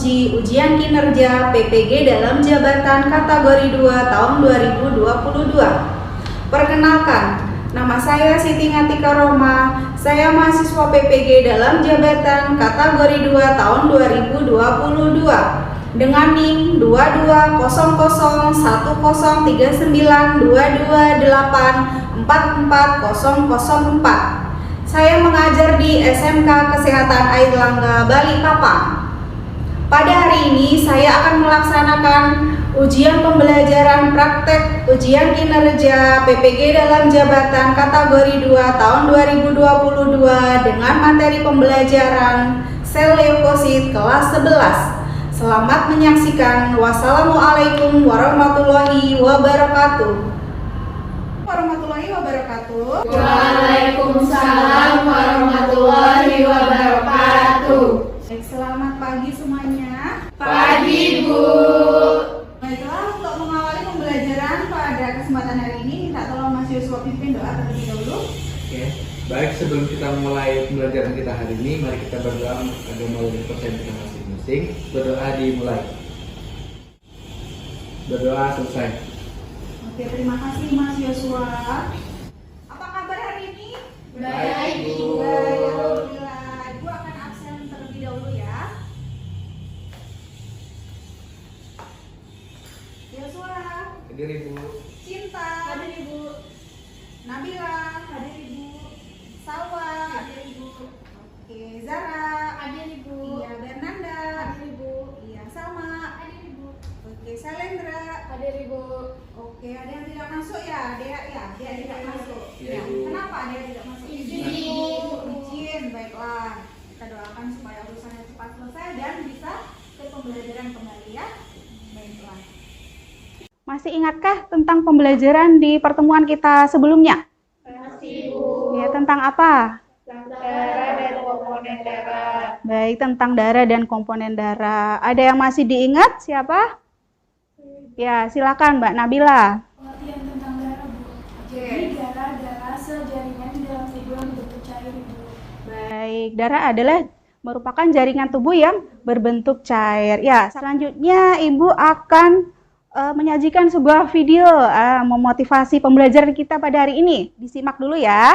menguji ujian kinerja PPG dalam jabatan kategori 2 tahun 2022. Perkenalkan, nama saya Siti Ngatika Roma. Saya mahasiswa PPG dalam jabatan kategori 2 tahun 2022 dengan NIM 22003922844004. Saya mengajar di SMK Kesehatan Airlangga Balikpapan. Pada hari ini saya akan melaksanakan ujian pembelajaran praktek ujian kinerja PPG dalam jabatan kategori 2 tahun 2022 dengan materi pembelajaran sel leukosit kelas 11. Selamat menyaksikan. Wassalamualaikum warahmatullahi wabarakatuh. Warahmatullahi wabarakatuh. Waalaikumsalam warahmatullahi wabarakatuh. Baik, selamat pagi semuanya. Pagi, Bu. Baiklah, untuk mengawali pembelajaran pada kesempatan hari ini, minta tolong Mas Yusuf pimpin doa terlebih dahulu. Oke, baik, sebelum kita mulai pembelajaran kita hari ini, mari kita berdoa untuk agama dan persen kita masing-masing. Berdoa dimulai. Berdoa selesai. Oke, terima kasih Mas Yosua. Apa kabar hari ini? Baik, Bu. Baik, alhamdulillah. Ibu akan absen terlebih dahulu ya. Yosua, Hadir Ibu. Cinta, hadir Ibu. Nabila, hadir Ibu. Salwa, hadir Ibu. Oke, Zara, hadir Ibu. Iya, Bernanda, hadir Ibu. Iya, Salma, hadir Ibu. Oke, Salendra, hadir Ibu. Oke, ada yang tidak masuk ya, Dea ya? Dea tidak masuk. Iya, Ya. Ibu. Kenapa Dea tidak masuk? Izin. Izin, baiklah. Kita doakan supaya urusannya cepat selesai dan bisa ke pembelajaran kembali ya. Baiklah. Masih ingatkah tentang pembelajaran di pertemuan kita sebelumnya? Masih, Bu. Ya, tentang apa? Darah dan komponen darah. Baik, tentang darah dan komponen darah. Ada yang masih diingat? Siapa? Ya, silakan Mbak Nabila. Pengertian tentang darah, Bu. Jadi darah sel jaringan di dalam tubuh yang berbentuk cair, Bu. Baik, darah adalah merupakan jaringan tubuh yang berbentuk cair. Ya, selanjutnya Ibu akan menyajikan sebuah video memotivasi pembelajaran kita pada hari ini. Disimak dulu ya.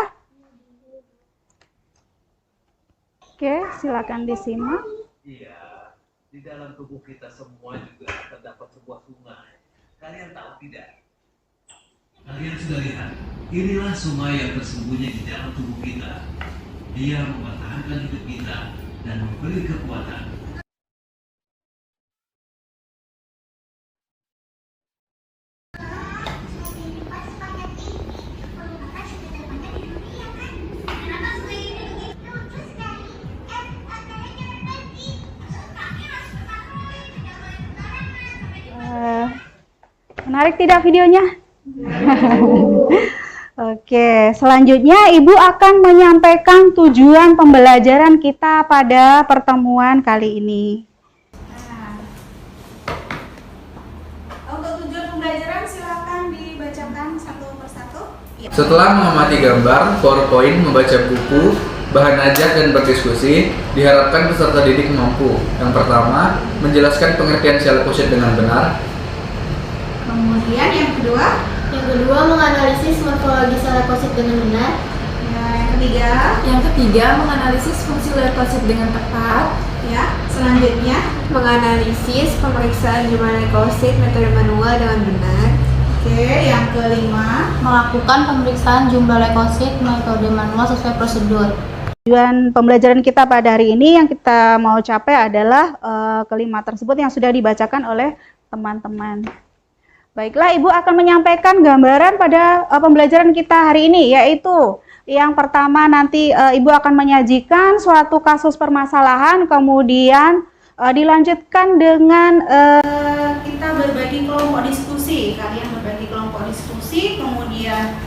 Oke, silakan disimak. Iya, di dalam tubuh kita semua juga terdapat sebuah sungai. Kalian tahu tidak? Kalian sudah lihat, inilah sungai yang tersembunyi di dalam tubuh kita. Dia mempertahankan hidup kita dan memberi kekuatan. Menarik tidak videonya? Oke, selanjutnya Ibu akan menyampaikan tujuan pembelajaran kita pada pertemuan kali ini. Untuk tujuan pembelajaran silakan dibacakan satu persatu. Setelah mengamati gambar, PowerPoint, membaca buku, bahan ajar dan berdiskusi, diharapkan peserta didik mampu. Yang pertama, menjelaskan pengertian sel leukosit dengan benar. Kemudian yang kedua, Menganalisis morfologi sel leukosit dengan benar. ya, yang ketiga, Yang ketiga, menganalisis fungsi leukosit dengan tepat. ya, selanjutnya, Menganalisis pemeriksaan jumlah leukosit metode manual dengan benar. oke, yang kelima, Melakukan pemeriksaan jumlah leukosit metode manual sesuai prosedur. tujuan pembelajaran kita pada hari ini yang kita mau capai adalah kelima tersebut yang sudah dibacakan oleh teman-teman. Baiklah, Ibu akan menyampaikan gambaran pada pembelajaran kita hari ini, yaitu yang pertama nanti Ibu akan menyajikan suatu kasus permasalahan, kemudian dilanjutkan dengan kita berbagi kelompok diskusi. Kalian berbagi kelompok diskusi, kemudian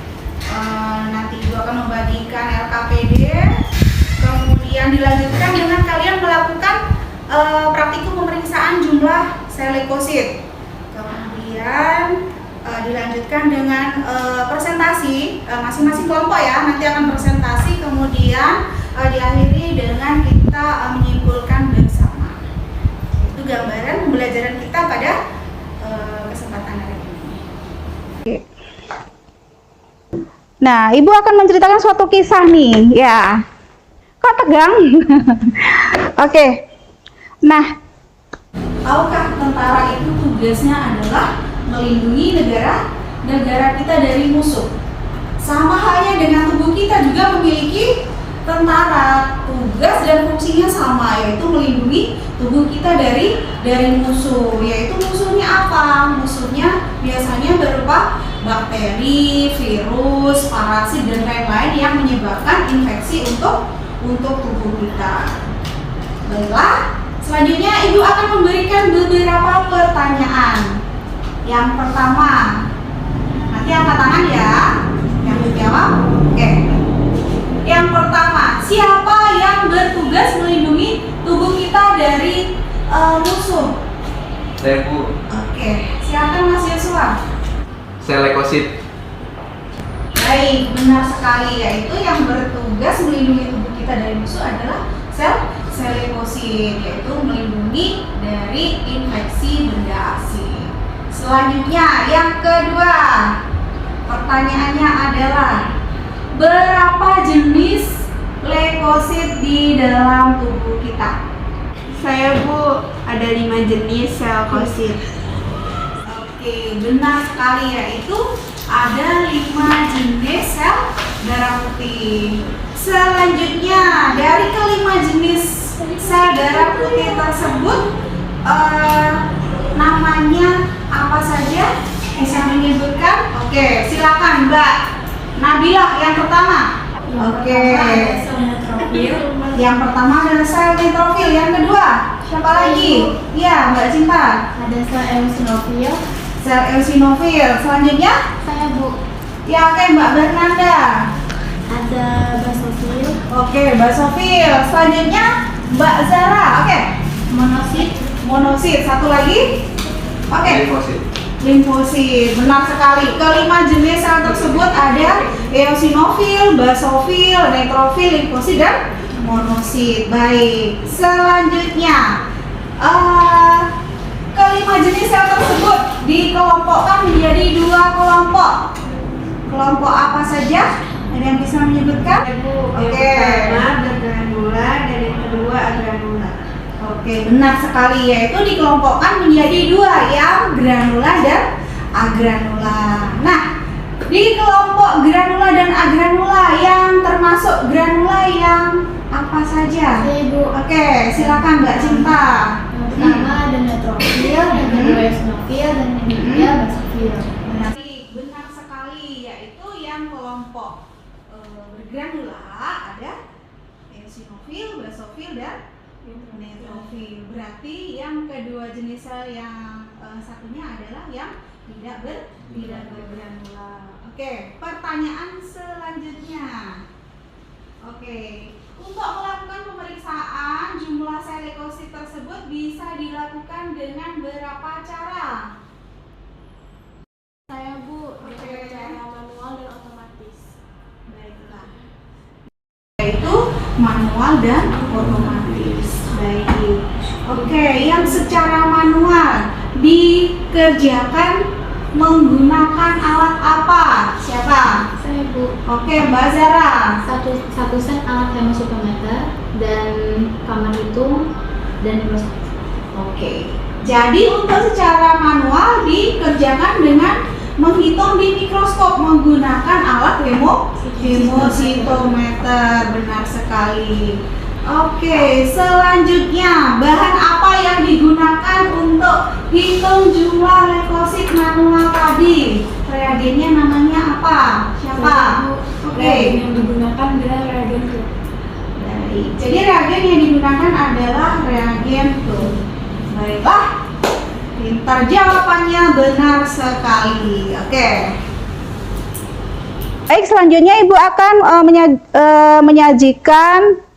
nanti Ibu akan membagikan LKPD, kemudian dilanjutkan dengan kalian melakukan praktikum pemeriksaan jumlah sel leukosit. Kemudian dilanjutkan dengan presentasi masing-masing kelompok ya, nanti akan presentasi, kemudian diakhiri dengan kita menyimpulkan bersama. Itu gambaran pembelajaran kita pada kesempatan hari ini. Oke. Nah, Ibu akan menceritakan suatu kisah nih, ya. Kok tegang? Oke. Nah, tahukah tentara itu tugasnya adalah melindungi negara kita dari musuh? Sama halnya dengan tubuh kita juga memiliki tentara, tugas dan fungsinya sama, yaitu melindungi tubuh kita dari musuh. Yaitu musuhnya apa? Musuhnya biasanya berupa bakteri, virus, parasit dan lain-lain yang menyebabkan infeksi untuk tubuh kita. Baiklah, selanjutnya Ibu akan memberikan beberapa pertanyaan. Yang pertama, nanti angkat tangan ya. Yang menjawab, oke. Yang pertama, siapa yang bertugas melindungi tubuh kita dari musuh? Saya, Bu. Oke, silakan Mas Yosua. Sel leukosit. Baik, benar sekali, yaitu yang bertugas melindungi tubuh kita dari musuh adalah sel leukosit, yaitu melindungi dari infeksi benda asing. Selanjutnya, yang kedua, pertanyaannya adalah berapa jenis leukosit di dalam tubuh kita? Saya, Bu, ada 5 jenis sel leukosit. Oke, benar sekali, yaitu ada 5 jenis sel darah putih. Selanjutnya, dari kelima jenis sel darah putih tersebut, namanya apa saja? Bisa menyebutkan? Oke, silakan Mbak Nabilah yang pertama. Oke. Yang pertama adalah sel neutrofil. Yang kedua, siapa lagi? Iya, Mbak Cinta. Ada sel eosinofil. Sel eosinofil. Selanjutnya? Saya, Bu. Ya, oke, Mbak Bernanda. Ada basofil. Oke, basofil. Selanjutnya Mbak Zara. Oke. Monosit. Satu lagi. Oke. Leukosit. Limfosit. Benar sekali. Kelima jenis sel tersebut ada eosinofil, basofil, neutrofil, limfosit dan monosit. Baik. Selanjutnya, kelima jenis sel tersebut dikelompokkan menjadi 2 kelompok. Kelompok apa saja? Ada yang bisa menyebutkan? Yang pertama bergranula dan yang kedua agranula. Oke, benar sekali, yaitu dikelompokkan menjadi 2, yang granula dan agranula. Nah, di kelompok granula dan agranula yang termasuk granula yang apa saja? Ibu. Oke, silakan Mbak Cinta. Yang pertama ada neutrofil, yang kedua eosinofil, dan yang ketiga basofil. Benar sekali, yaitu yang kelompok bergranula ada eosinofil, basofil dan neutrofil. Berarti yang kedua jenis sel yang satunya adalah yang tidak bergranula. Oke, pertanyaan selanjutnya. Oke, untuk melakukan pemeriksaan jumlah sel leukosit tersebut bisa dilakukan dengan berapa cara? Saya, Bu, dengan cara manual dan otomatis. Baiklah. Yaitu manual dan otomatis. Baik. Oke, yang secara manual dikerjakan menggunakan alat apa? Siapa? Saya, Bu. Oke, Mbak Zara. Satu set alat hemositometer dan kamar hitung dan mikroskop. Oke. Jadi untuk secara manual dikerjakan dengan menghitung di mikroskop menggunakan alat hemositometer. Benar sekali. Oke, selanjutnya bahan apa yang digunakan untuk hitung jumlah leukosit manual tadi? Reagennya namanya apa? Siapa? Oke. Yang digunakan adalah reagen tuh. Baik. Jadi reagen yang digunakan adalah reagen tuh. Baiklah. Pintar, jawabannya benar sekali. Oke. Baik, selanjutnya Ibu akan menyajikan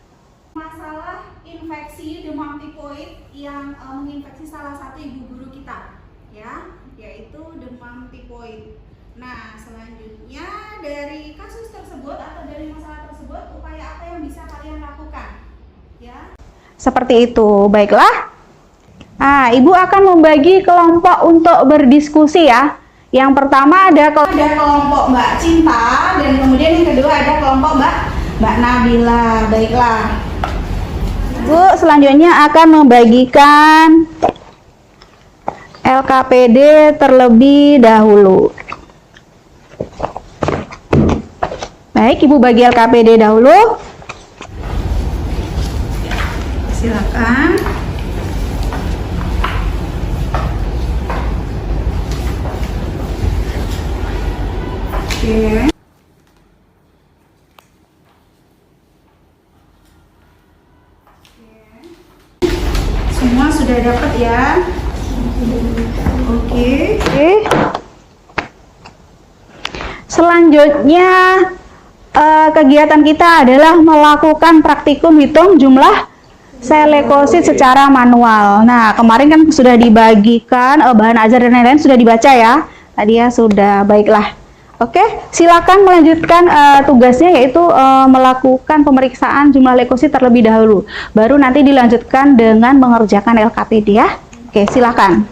masalah infeksi demam tifoid yang menginfeksi salah satu ibu guru kita, ya, yaitu demam tifoid. Nah, selanjutnya dari kasus tersebut atau dari masalah tersebut, upaya apa yang bisa kalian lakukan? Ya. Seperti itu. Baiklah. Nah, Ibu akan membagi kelompok untuk berdiskusi ya. Yang pertama ada kelompok Mbak Cinta dan kemudian yang kedua ada kelompok Mbak Nabila. Baiklah. Ibu selanjutnya akan membagikan LKPD terlebih dahulu. Baik, Ibu bagi LKPD dahulu. Silakan. Oke. Semua sudah dapat ya? Oke. Selanjutnya kegiatan kita adalah melakukan praktikum hitung jumlah sel leukosit secara manual. Nah, kemarin kan sudah dibagikan bahan ajar dan lain-lain sudah dibaca ya. Tadi ya sudah, baiklah. Oke, silakan melanjutkan tugasnya yaitu melakukan pemeriksaan jumlah leukosit terlebih dahulu. Baru nanti dilanjutkan dengan mengerjakan LKPD ya. Oke, silakan.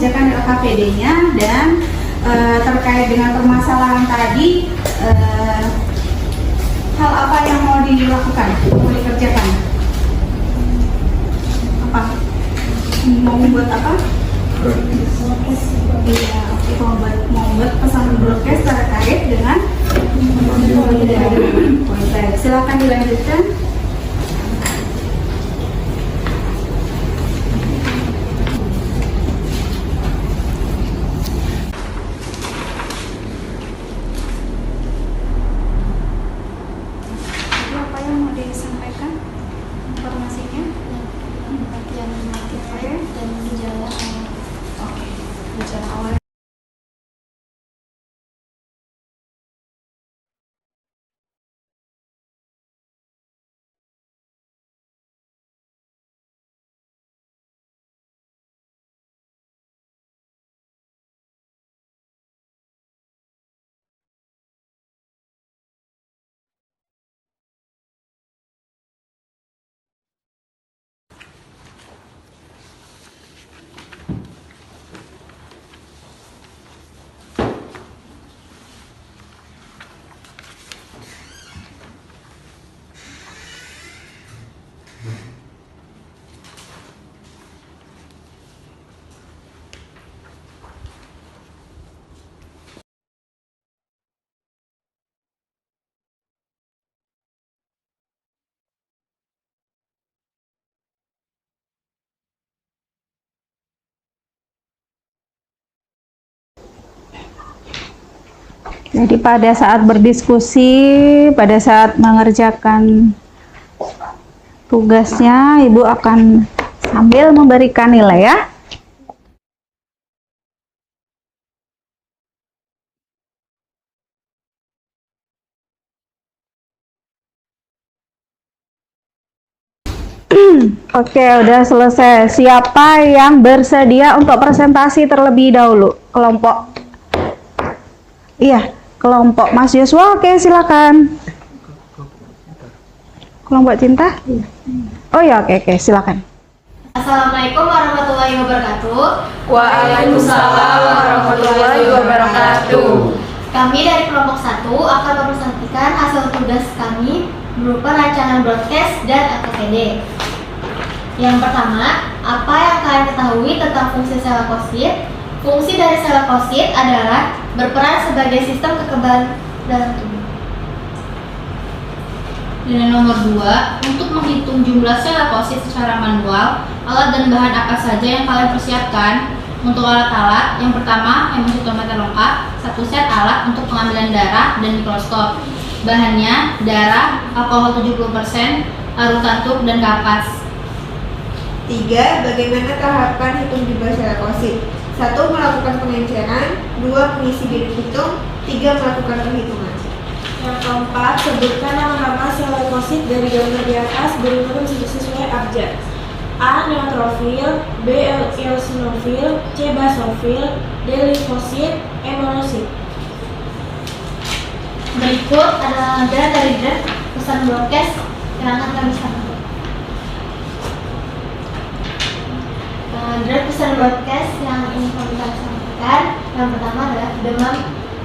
mengerjakan LKPD-nya dan terkait dengan permasalahan tadi, hal apa yang mau dilakukan, mau dikerjakan? Apa? Mau membuat apa? Iya, oke, mau buat pesan broadcast terkait dengan poin. Silakan dilanjutkan. Apa yang mau disampaikan informasinya? Pengertian motif dan gejala awal. Oke, gejala awal. Jadi pada saat berdiskusi, pada saat mengerjakan tugasnya, Ibu akan sambil memberikan nilai ya. Oke, udah selesai. Siapa yang bersedia untuk presentasi terlebih dahulu? Kelompok. Iya, kelompok Mas Yosua. Oke, silakan. Kelompok cinta? Oh ya, oke, silakan. Assalamualaikum warahmatullahi wabarakatuh. Waalaikumsalam warahmatullahi wabarakatuh. Kami dari kelompok 1 akan mempresentasikan hasil tugas kami berupa rancangan broadcast dan LKPD. Yang pertama, apa yang kalian ketahui tentang fungsi selekosit? Fungsi dari selekosit adalah berperan sebagai sistem kekebalan dalam tubuh. Dan nomor 2, untuk menghitung jumlah sel leukosit secara manual, alat dan bahan apa saja yang kalian persiapkan? Untuk alat-alat, yang pertama hemositometer lengkap, 1 set alat untuk pengambilan darah dan mikroskop. Bahannya darah, alkohol 70%, larutan tub dan kapas. 3. Bagaimana tahapan hitung jumlah sel leukosit? 1. Melakukan pengenceran. 2. Mengisi bilik hitung. 3. Melakukan perhitungan. Yang keempat, sebutkan nama-nama sel leukosit dari gambar di atas berurut sesuai abjad. A. Neutrofil, B. eosinofil, C. Basofil, D. limfosit, E. monosit. Berikut adalah dari draft pesan broadcast yang akan kami sampaikan. Draft pesan broadcast yang ingin kami sampaikan, yang pertama adalah demam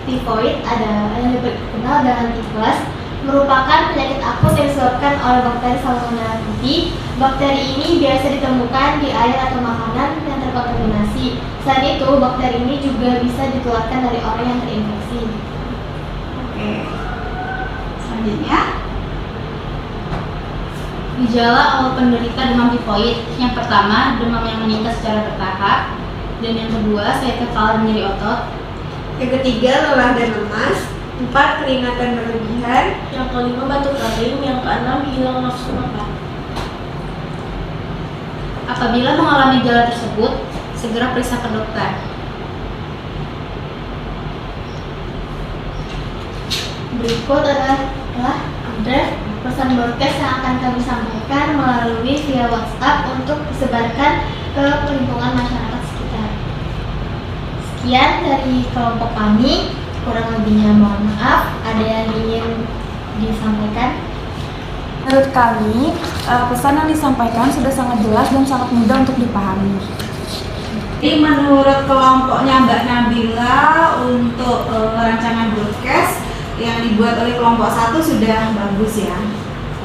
tifoid, yang dikenal dengan tifus, merupakan penyakit akut yang disebabkan oleh bakteri Salmonella typhi. Bakteri ini biasa ditemukan di air atau makanan yang terkontaminasi. Selain itu, bakteri ini juga bisa ditularkan dari orang yang terinfeksi. Oke. Selanjutnya, Gejala awal penderita demam tifoid. Yang pertama, demam yang meningkat secara bertahap. Dan yang kedua, sakit kepala dan nyeri otot. Yang ketiga, lelah dan lemas. 4. Keringatan berlebihan. Yang kelima, batuk kering. Yang keenam, hilang nafsu makan. Apabila mengalami gejala tersebut, segera periksa ke dokter. Berikut adalah draft pesan broadcast yang akan kami sampaikan melalui via WhatsApp untuk disebarkan ke lingkungan masyarakat sekitar. Sekian dari kelompok kami, kurang lebihnya mohon maaf. Ada yang ingin disampaikan? Menurut kami, pesan yang disampaikan sudah sangat jelas dan sangat mudah untuk dipahami. Jadi menurut kelompoknya Mbak Nabila untuk rancangan broadcast yang dibuat oleh kelompok 1 sudah bagus ya.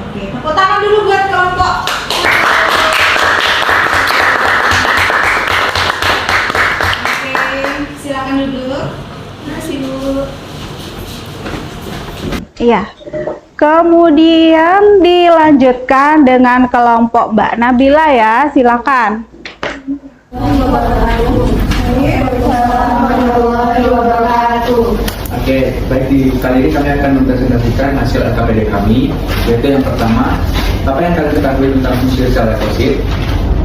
Oke, tepuk tangan dulu buat kelompok. Oke, silakan duduk. Makasih Bu. Iya. Kemudian dilanjutkan dengan kelompok Mbak Nabila ya, silakan. Oke, baik, kali ini kami akan mempresentasikan hasil LKPD kami, yaitu yang pertama, apa yang kalian ketahui tentang fungsi sel leukosit?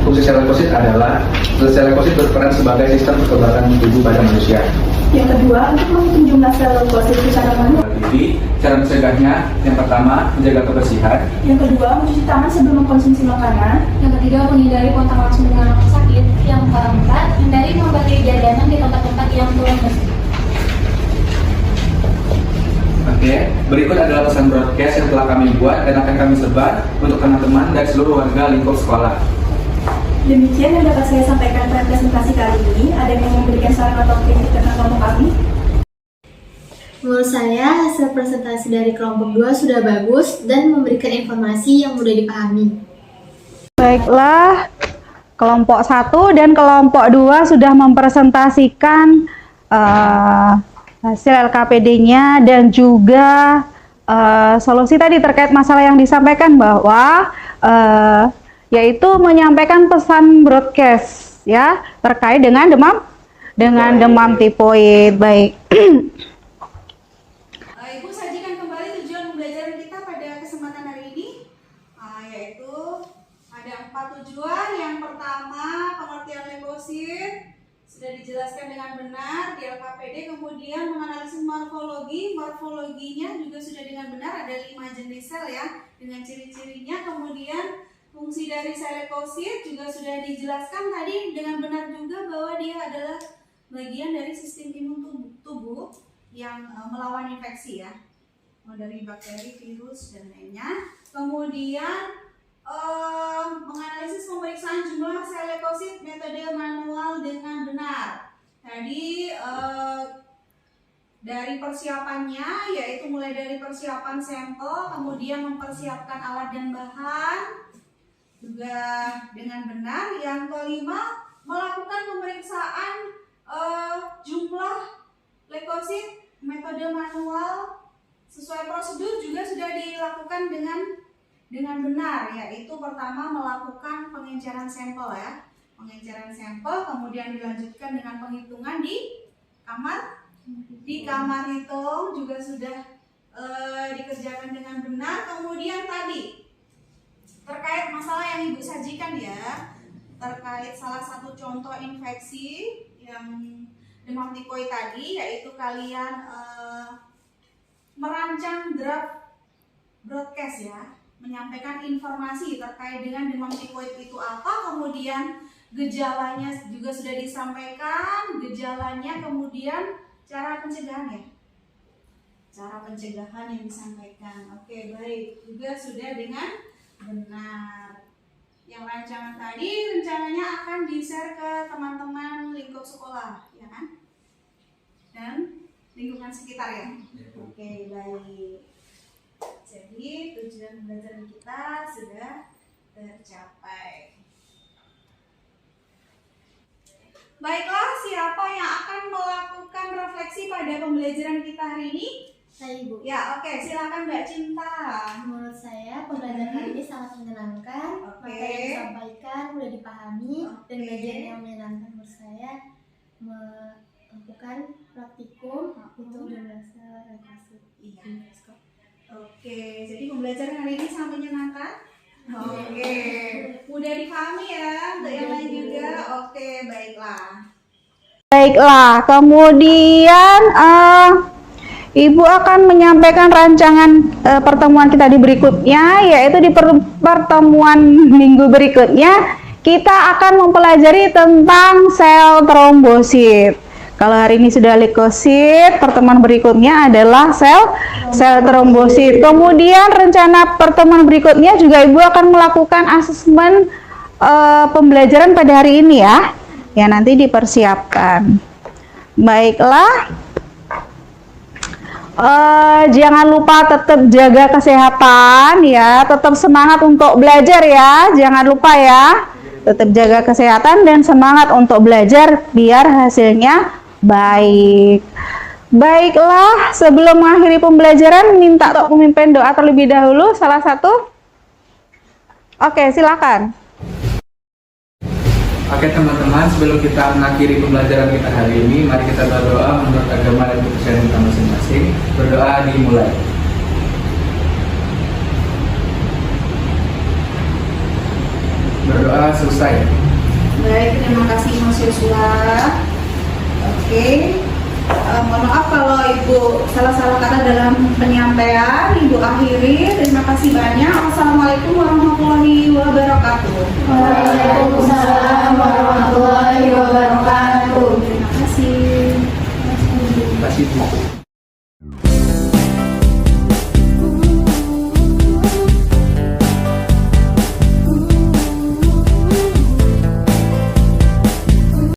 Fungsi sel leukosit adalah sel leukosit berperan sebagai sistem kekebalan tubuh pada manusia. Yang kedua, untuk menghitung jumlah sel leukosit secara manual. Jadi, cara mencegahnya, yang pertama, menjaga kebersihan. Yang kedua, mencuci tangan sebelum mengkonsumsi makanan. Yang ketiga, menghindari kontak langsung dengan orang sakit. Yang keempat, hindari membeli jajanan di tempat-tempat yang kurang bersih. Oke, berikut adalah pesan broadcast yang telah kami buat dan akan kami sebar untuk teman-teman dan seluruh warga lingkup sekolah. Demikian yang dapat saya sampaikan pada presentasi kali ini. Ada yang mau memberikan saran atau kritik tentang kelompok kami? Menurut saya, hasil presentasi dari kelompok 2 sudah bagus dan memberikan informasi yang mudah dipahami. Baiklah, kelompok 1 dan kelompok 2 sudah mempresentasikan hasil LKPD-nya dan juga solusi tadi terkait masalah yang disampaikan bahwa yaitu menyampaikan pesan broadcast ya terkait dengan demam tifoid. Baik. Ibu sajikan kembali tujuan pembelajaran kita pada kesempatan hari ini, yaitu ada 4 tujuan. Yang pertama, pengertian leukosit sudah dijelaskan dengan benar di LKPD, kemudian menganalisis morfologinya juga sudah dengan benar, ada 5 jenis sel ya dengan ciri-cirinya, kemudian fungsi dari sel leukosit juga sudah dijelaskan tadi dengan benar juga bahwa dia adalah bagian dari sistem imun tubuh yang melawan infeksi ya, dari bakteri, virus dan lainnya. Kemudian menganalisis pemeriksaan jumlah sel leukosit metode manual dengan benar. Tadi dari persiapannya yaitu mulai dari persiapan sampel, kemudian mempersiapkan alat dan bahan juga dengan benar. Yang kelima, melakukan pemeriksaan jumlah leukosit metode manual sesuai prosedur juga sudah dilakukan dengan benar, yaitu pertama melakukan pengenceran sampel ya, pengenceran sampel, kemudian dilanjutkan dengan penghitungan di kamar hitung juga sudah dikerjakan dengan benar. Kemudian tadi terkait masalah yang Ibu sajikan ya, terkait salah satu contoh infeksi yang demam tifoid tadi, yaitu kalian merancang draft broadcast ya, menyampaikan informasi terkait dengan demam tifoid itu apa, kemudian gejalanya juga sudah disampaikan, gejalanya, kemudian cara pencegahan yang disampaikan. Oke, baik, juga sudah dengan benar. Yang rancangan tadi rencananya akan di-share ke teman-teman lingkup sekolah, ya kan? Dan lingkungan sekitar ya. Oke, baik. Jadi tujuan pembelajaran kita sudah tercapai. Baiklah, siapa yang akan melakukan refleksi pada pembelajaran kita hari ini? Saya Ibu. Ya, oke, silakan Mbak Cinta. Menurut saya pembelajaran hari ini sangat menyenangkan. Materi yang disampaikan mudah dipahami dan belajar yang menyenangkan. Menurut saya melakukan praktikum untuk jurnal leukosit. Iya. Oke, jadi pembelajaran hari ini sangat menyenangkan. Oke, mudah dipahami ya untuk yang lain juga. Oke, baiklah. Baiklah, kemudian Ibu akan menyampaikan rancangan pertemuan kita di berikutnya, yaitu di pertemuan minggu berikutnya kita akan mempelajari tentang sel trombosit. Kalau hari ini sudah leukosit, pertemuan berikutnya adalah sel trombosit. Kemudian rencana pertemuan berikutnya juga Ibu akan melakukan asesmen pembelajaran pada hari ini ya. ya nanti dipersiapkan. Baiklah, jangan lupa tetap jaga kesehatan ya, tetap semangat untuk belajar ya, jangan lupa ya, tetap jaga kesehatan dan semangat untuk belajar biar hasilnya baik. Baiklah, sebelum mengakhiri pembelajaran minta untuk memimpin doa terlebih dahulu salah satu. Oke, silakan. Oke teman-teman, sebelum kita mengakhiri pembelajaran kita hari ini, mari kita berdoa menurut agama dan kepercayaan kita masing-masing. Berdoa dimulai. Berdoa selesai. Baik, terima kasih Mas Yosua. Oke. Mohon maaf kalau Ibu salah-salah kata dalam penyampaian. Ibu akhiri. Terima kasih banyak. Wassalamualaikum warahmatullahi wabarakatuh. Waalaikumsalam.